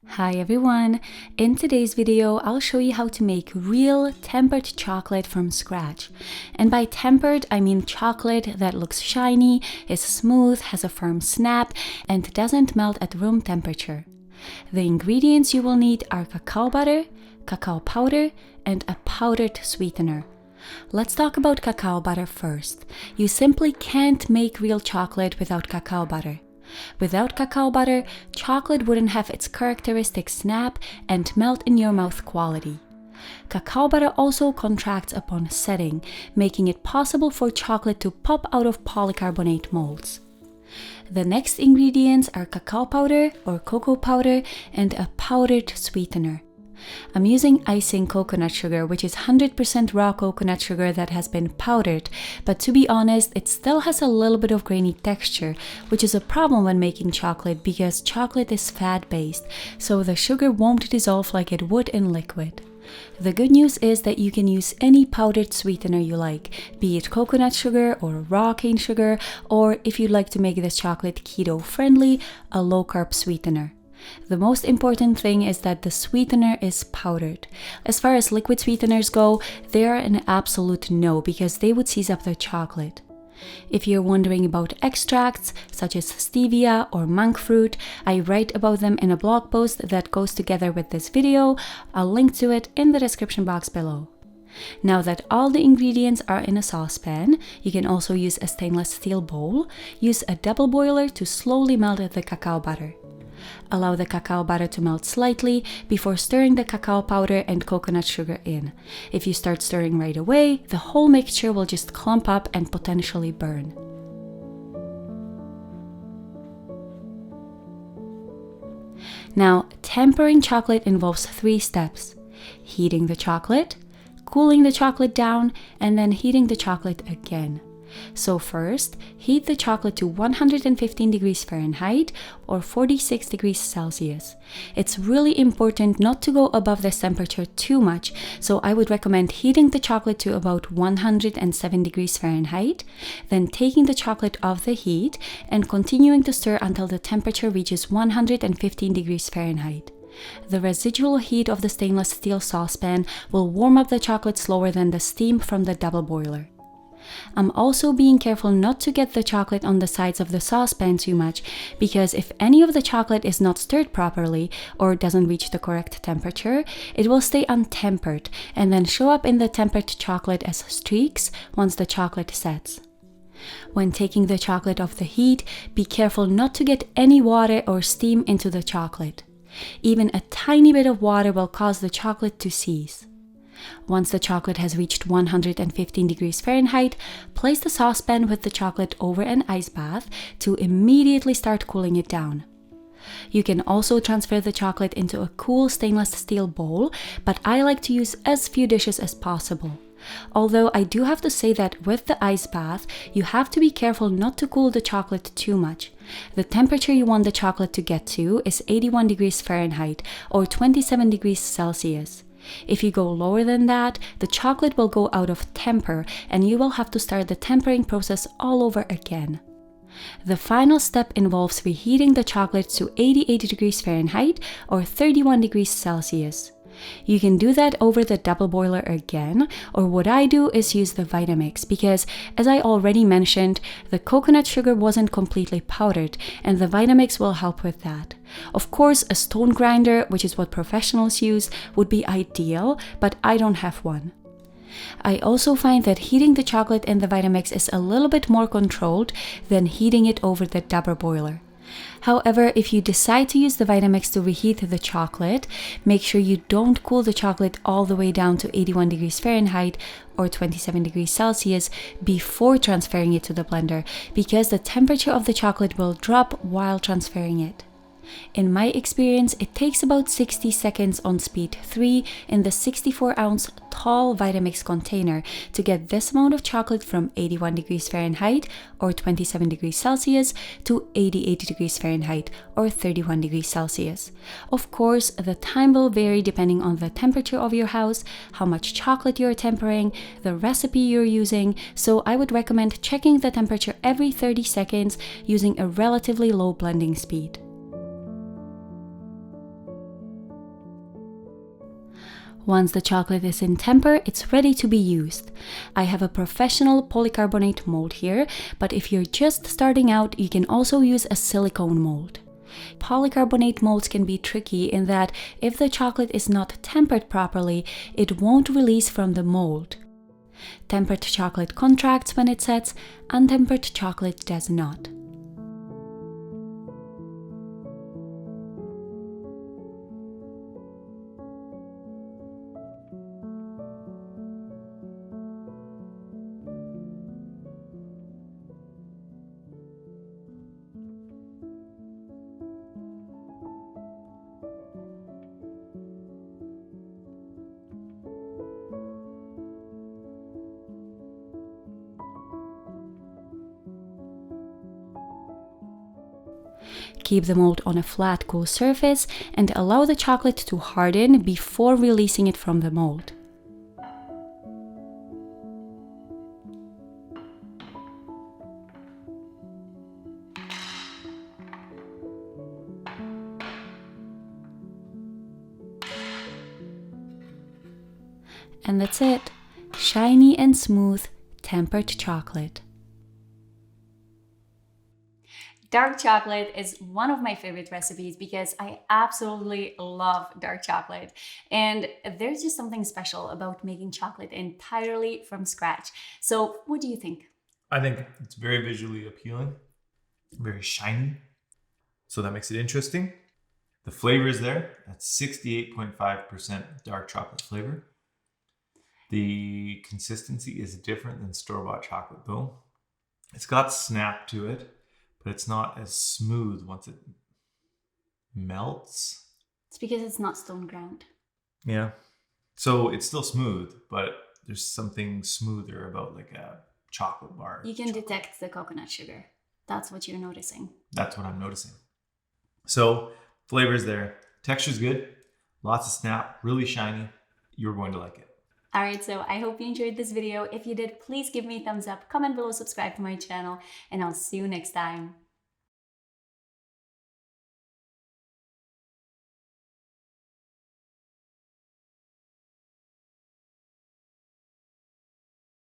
Hi everyone! In today's video, I'll show you how to make real tempered chocolate from scratch. And by tempered, I mean chocolate that looks shiny, is smooth, has a firm snap, and doesn't melt at room temperature. The ingredients you will need are cacao butter, cacao powder, and a powdered sweetener. Let's talk about cacao butter first. You simply can't make real chocolate without cacao butter. Without cacao butter, chocolate wouldn't have its characteristic snap and melt in your mouth quality. Cacao butter also contracts upon setting, making it possible for chocolate to pop out of polycarbonate molds. The next ingredients are cacao powder or cocoa powder and a powdered sweetener. I'm using icing coconut sugar, which is 100% raw coconut sugar that has been powdered, but to be honest, it still has a little bit of grainy texture, which is a problem when making chocolate because chocolate is fat-based, so the sugar won't dissolve like it would in liquid. The good news is that you can use any powdered sweetener you like, be it coconut sugar or raw cane sugar, or if you'd like to make this chocolate keto friendly, a low-carb sweetener. The most important thing is that the sweetener is powdered. As far as liquid sweeteners go, they are an absolute no because they would seize up the chocolate. If you're wondering about extracts, such as stevia or monk fruit, I write about them in a blog post that goes together with this video. I'll link to it in the description box below. Now that all the ingredients are in a saucepan, you can also use a stainless steel bowl. Use a double boiler to slowly melt the cacao butter. Allow the cacao butter to melt slightly before stirring the cacao powder and coconut sugar in. If you start stirring right away, the whole mixture will just clump up and potentially burn. Now, tempering chocolate involves 3 steps: heating the chocolate, cooling the chocolate down, and then heating the chocolate again. So first, heat the chocolate to 115 degrees Fahrenheit or 46 degrees Celsius. It's really important not to go above this temperature too much, so I would recommend heating the chocolate to about 107 degrees Fahrenheit, then taking the chocolate off the heat and continuing to stir until the temperature reaches 115 degrees Fahrenheit. The residual heat of the stainless steel saucepan will warm up the chocolate slower than the steam from the double boiler. I'm also being careful not to get the chocolate on the sides of the saucepan too much because if any of the chocolate is not stirred properly or doesn't reach the correct temperature, it will stay untempered and then show up in the tempered chocolate as streaks once the chocolate sets. When taking the chocolate off the heat, be careful not to get any water or steam into the chocolate. Even a tiny bit of water will cause the chocolate to seize. Once the chocolate has reached 115 degrees Fahrenheit, place the saucepan with the chocolate over an ice bath to immediately start cooling it down. You can also transfer the chocolate into a cool stainless steel bowl, but I like to use as few dishes as possible. Although I do have to say that with the ice bath, you have to be careful not to cool the chocolate too much. The temperature you want the chocolate to get to is 81 degrees Fahrenheit or 27 degrees Celsius. If you go lower than that, the chocolate will go out of temper and you will have to start the tempering process all over again. The final step involves reheating the chocolate to 88 degrees Fahrenheit or 31 degrees Celsius. You can do that over the double boiler again, or what I do is use the Vitamix because, as I already mentioned, the coconut sugar wasn't completely powdered and the Vitamix will help with that. Of course, a stone grinder, which is what professionals use, would be ideal, but I don't have one. I also find that heating the chocolate in the Vitamix is a little bit more controlled than heating it over the double boiler. However, if you decide to use the Vitamix to reheat the chocolate, make sure you don't cool the chocolate all the way down to 81 degrees Fahrenheit or 27 degrees Celsius before transferring it to the blender, because the temperature of the chocolate will drop while transferring it. In my experience, it takes about 60 seconds on speed 3 in the 64-ounce tall Vitamix container to get this amount of chocolate from 81 degrees Fahrenheit or 27 degrees Celsius to 88 degrees Fahrenheit or 31 degrees Celsius. Of course, the time will vary depending on the temperature of your house, how much chocolate you're tempering, the recipe you're using, so I would recommend checking the temperature every 30 seconds using a relatively low blending speed. Once the chocolate is in temper, it's ready to be used. I have a professional polycarbonate mold here, but if you're just starting out, you can also use a silicone mold. Polycarbonate molds can be tricky in that if the chocolate is not tempered properly, it won't release from the mold. Tempered chocolate contracts when it sets, untempered chocolate does not. Keep the mold on a flat, cool surface and allow the chocolate to harden before releasing it from the mold. And that's it. Shiny and smooth, tempered chocolate. Dark chocolate is one of my favorite recipes because I absolutely love dark chocolate. And there's just something special about making chocolate entirely from scratch. So what do you think? I think it's very visually appealing, very shiny. So that makes it interesting. The flavor is there. That's 68.5% dark chocolate flavor. The consistency is different than store-bought chocolate though. It's got snap to it, but it's not as smooth once it melts. It's because it's not stone ground. Yeah. So it's still smooth, but there's something smoother about like a chocolate bar. You can detect the coconut sugar. That's what you're noticing. That's what I'm noticing. So flavor's there. Texture's good. Lots of snap. Really shiny. You're going to like it. Alright, so I hope you enjoyed this video. If you did, please give me a thumbs up, comment below, subscribe to my channel, and I'll see you next time.